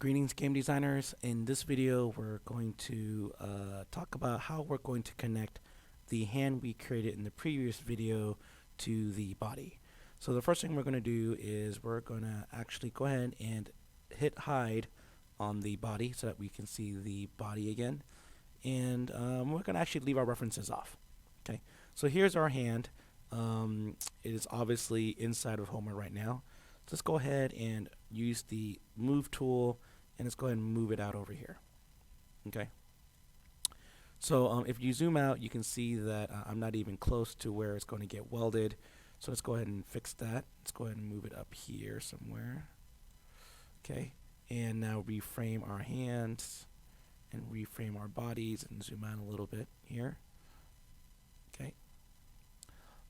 Greetings, game designers. In this video, we're going to talk about how we're going to connect the hand we created in the previous video to the body. So the first thing we're going to do is we're going to actually go ahead and hit hide on the body so that we can see the body again. And we're going to actually leave our references off. Okay, so here's our hand. It is obviously inside of Homer right now. So let's go ahead and use the move tool, and let's go ahead and move it out over here. Okay. So if you zoom out, you can see that I'm not even close to where it's going to get welded. So let's go ahead and fix that. Let's go ahead and move it up here somewhere. Okay. And now reframe our hands and reframe our bodies and zoom out a little bit here. Okay.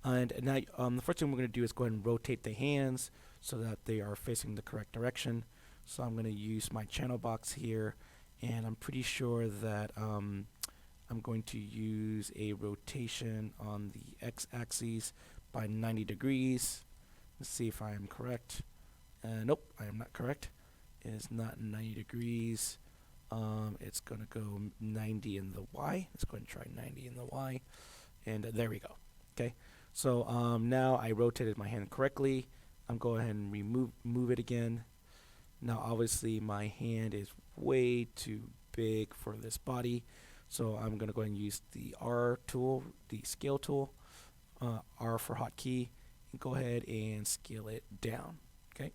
And now the first thing we're going to do is go ahead and rotate the hands so that they are facing the correct direction. So I'm going to use my channel box here, and I'm pretty sure that I'm going to use a rotation on the x-axis by 90 degrees. Let's see if I am correct. Nope, I am not correct. It is not 90 degrees. It's going to go 90 in the y. Let's go ahead and try 90 in the y. And there we go. Okay. So now I rotated my hand correctly. I'm going to go ahead and move it again. Now obviously my hand is way too big for this body, so I'm going to go ahead and use the R tool, the scale tool, R for hotkey, and go ahead and scale it down. Okay.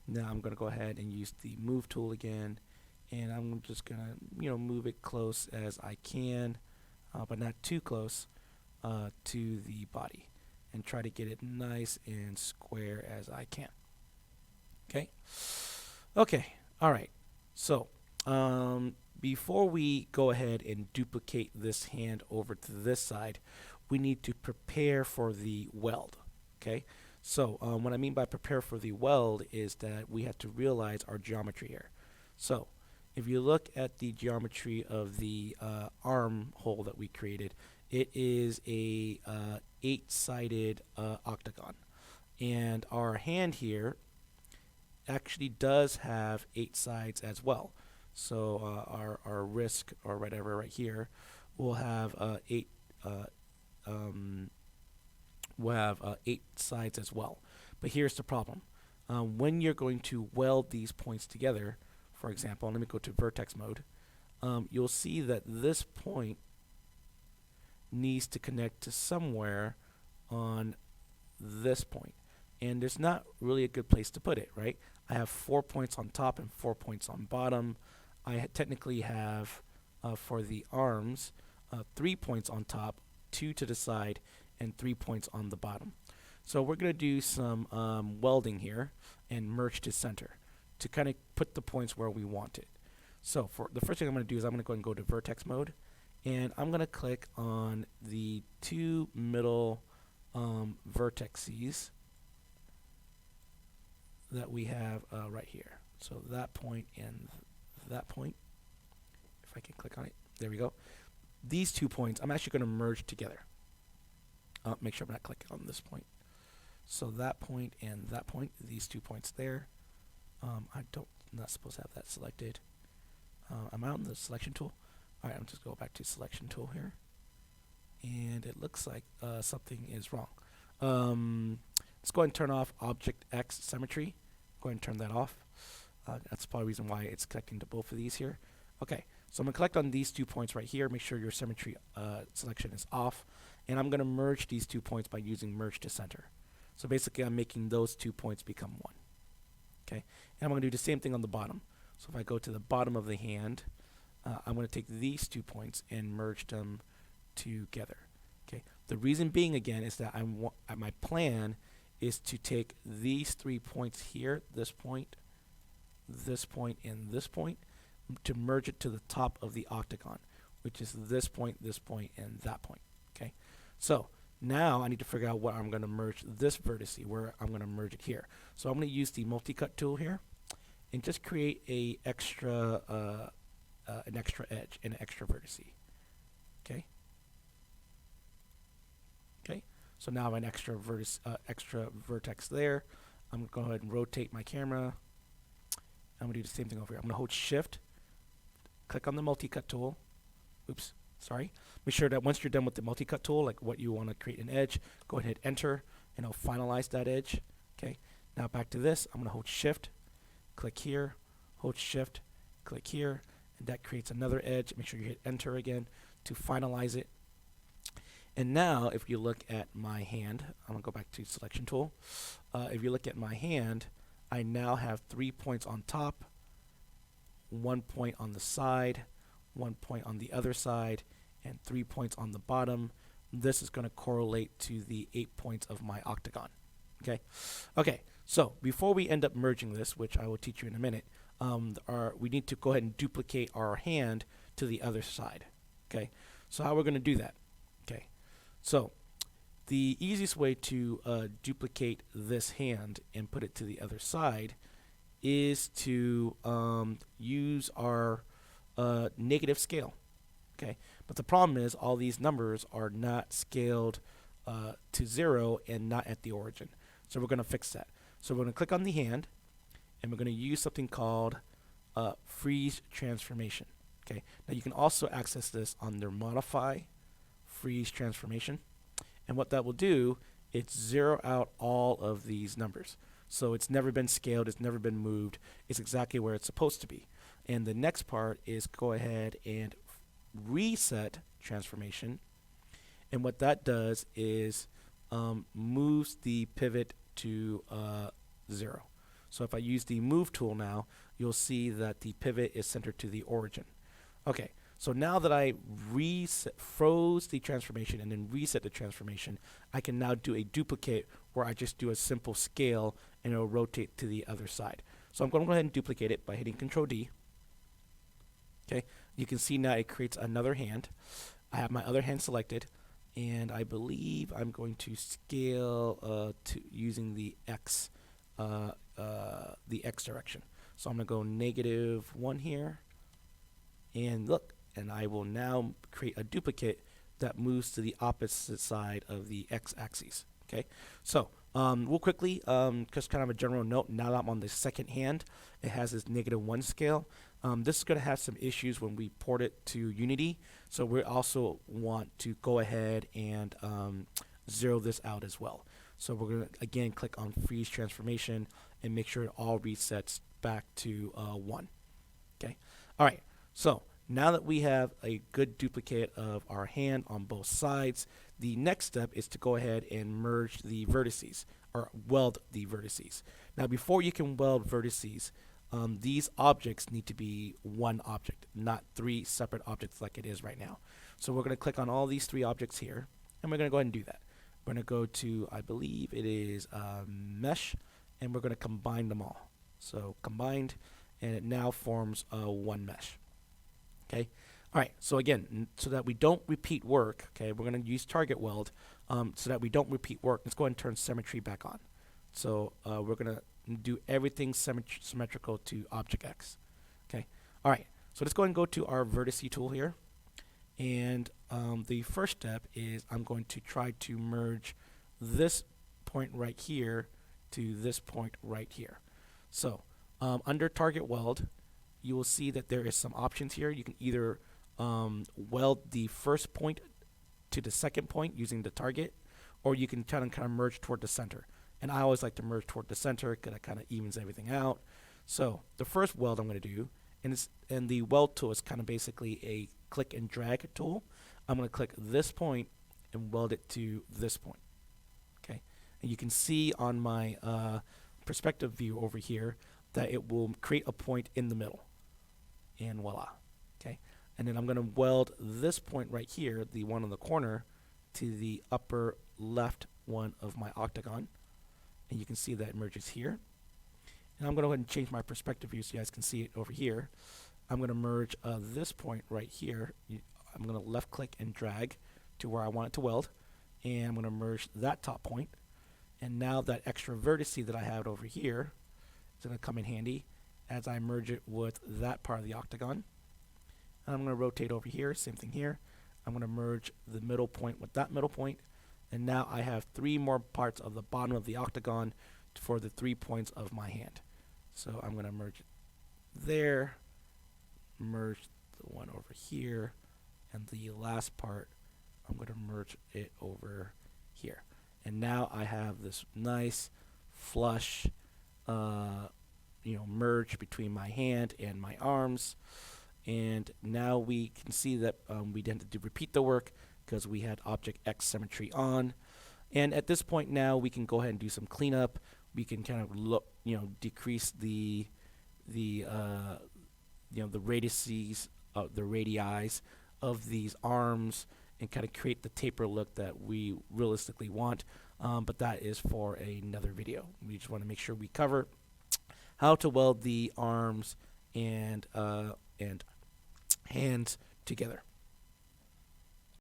Now I'm going to go ahead and use the move tool again, and I'm just going to move it close as I can, but not too close to the body, and try to get it nice and square as I can. Okay. Okay. All right. So before we go ahead and duplicate this hand over to this side, we need to prepare for the weld. Okay. So what I mean by prepare for the weld is that we have to realize our geometry here. So if you look at the geometry of the arm hole that we created, it is a 8-sided octagon, and our hand here actually does have 8 sides as well. So our wrist or whatever right here will have 8 sides as well. But here's the problem: when you're going to weld these points together, for example, let me go to vertex mode. You'll see that this point needs to connect to somewhere on this point, and there's not really a good place to put it, right? I have 4 points on top and 4 points on bottom. I technically have for the arms 3 points on top, 2 to the side, and 3 points on the bottom. So we're going to do some welding here and merge to center to kind of put the points where we want it. So for the first thing I'm going to do is I'm going to go ahead and go to vertex mode, and I'm going to click on the 2 middle vertices that we have right here. So that point and that point. If I can click on it, there we go. These 2 points I'm actually going to merge together. Make sure I'm not clicking on this point. So that point and that point, these 2 points there. I'm not supposed to have that selected. I'm out in the selection tool. All right, I'm just go back to selection tool here, and it looks like something is wrong. Let's go ahead and turn off Object X Symmetry. Go ahead and turn that off. That's probably the reason why it's connecting to both of these here. Okay, so I'm going to collect on these 2 points right here. Make sure your symmetry selection is off. And I'm going to merge these 2 points by using merge to center. So basically I'm making those 2 points become one. Okay, and I'm going to do the same thing on the bottom. So if I go to the bottom of the hand, I'm going to take these 2 points and merge them together. Okay. The reason being again is that my plan is to take these 3 points here, this point, and this point, to merge it to the top of the octagon, which is this point, and that point. Okay. So now I need to figure out what I'm going to merge this vertex, where I'm going to merge it here. So I'm going to use the multi-cut tool here and just create an extra edge and an extra vertex. Okay. Okay. So now I have an extra vertex there. I'm going to go ahead and rotate my camera, I'm going to do the same thing over here. I'm going to hold shift, click on the multi-cut tool. Oops, sorry. Make sure that once you're done with the multi-cut tool, like what you want to create an edge, go ahead and hit enter, and it'll finalize that edge. Okay. Now back to this. I'm going to hold shift, click here, hold shift, click here, and that creates another edge. Make sure you hit enter again to finalize it. And now if you look at my hand, I'm going to go back to selection tool. If you look at my hand, I now have 3 points on top, 1 point on the side, 1 point on the other side, and 3 points on the bottom. This is going to correlate to the 8 points of my octagon. Okay, so before we end up merging this, which I will teach you in a minute, we need to go ahead and duplicate our hand to the other side. Okay, so how we're going to do that? Okay, so the easiest way to duplicate this hand and put it to the other side is to use our negative scale. Okay, but the problem is all these numbers are not scaled to 0 and not at the origin. So we're going to fix that. So we're going to click on the hand, and we're going to use something called freeze transformation. Okay, now you can also access this under modify freeze transformation, and what that will do, it's zero out all of these numbers. So it's never been scaled, it's never been moved, it's exactly where it's supposed to be. And the next part is go ahead and reset transformation, and what that does is moves the pivot to 0. So if I use the move tool now, you'll see that the pivot is centered to the origin. Okay, so now that I froze the transformation and then reset the transformation, I can now do a duplicate where I just do a simple scale and it'll rotate to the other side. So I'm going to go ahead and duplicate it by hitting Control D. Okay, you can see now it creates another hand. I have my other hand selected, and I believe I'm going to scale to using the X direction. So I'm going to go -1 here, and look, and I will now create a duplicate that moves to the opposite side of the X-axis. Okay, so real quickly, just kind of a general note, now that I'm on the second hand, it has this -1 scale. This is going to have some issues when we port it to Unity, so we also want to go ahead and zero this out as well. So we're going to again click on freeze transformation and make sure it all resets back to 1. Okay, all right, so now that we have a good duplicate of our hand on both sides, the next step is to go ahead and merge the vertices, or weld the vertices. Now before you can weld vertices, these objects need to be one object, not 3 separate objects like it is right now. So we're going to click on all these 3 objects here, and we're going to go ahead and do that. We're going to go to, I believe it is mesh, and we're going to combine them all. So combined, and it now forms one mesh. Okay. All right. So again, so that we don't repeat work, okay, we're going to use target weld so that we don't repeat work. Let's go ahead and turn symmetry back on. So we're going to do everything symmetrical to object X. Okay. All right. So let's go ahead and go to our vertice tool here. And the first step is I'm going to try to merge this point right here to this point right here. So under target weld, you will see that there is some options here. You can either weld the first point to the second point using the target, or you can kind of merge toward the center. And I always like to merge toward the center because it kind of evens everything out. So the first weld I'm going to do, and the weld tool is kind of basically a click and drag tool. I'm going to click this point and weld it to this point. Okay, and you can see on my perspective view over here that it will create a point in the middle. And voila. Okay, and then I'm going to weld this point right here, the one on the corner, to the upper left one of my octagon. And you can see that it merges here. And I'm going to go ahead and change my perspective view so you guys can see it over here. I'm going to merge this point right here. I'm going to left click and drag to where I want it to weld. And I'm going to merge that top point. And now that extra vertice that I have over here is going to come in handy as I merge it with that part of the octagon. And I'm going to rotate over here, same thing here. I'm going to merge the middle point with that middle point. And now I have 3 more parts of the bottom of the octagon for the 3 points of my hand. So I'm going to merge it there, merge the one over here, and the last part, I'm going to merge it over here. And now I have this nice flush merge between my hand and my arms. And now we can see that we didn't have to repeat the work because we had object X symmetry on. And at this point now we can go ahead and do some cleanup. We can kind of decrease the radiuses, the radii of these arms, and kind of create the taper look that we realistically want. But that is for another video. We just want to make sure we cover how to weld the arms and hands together.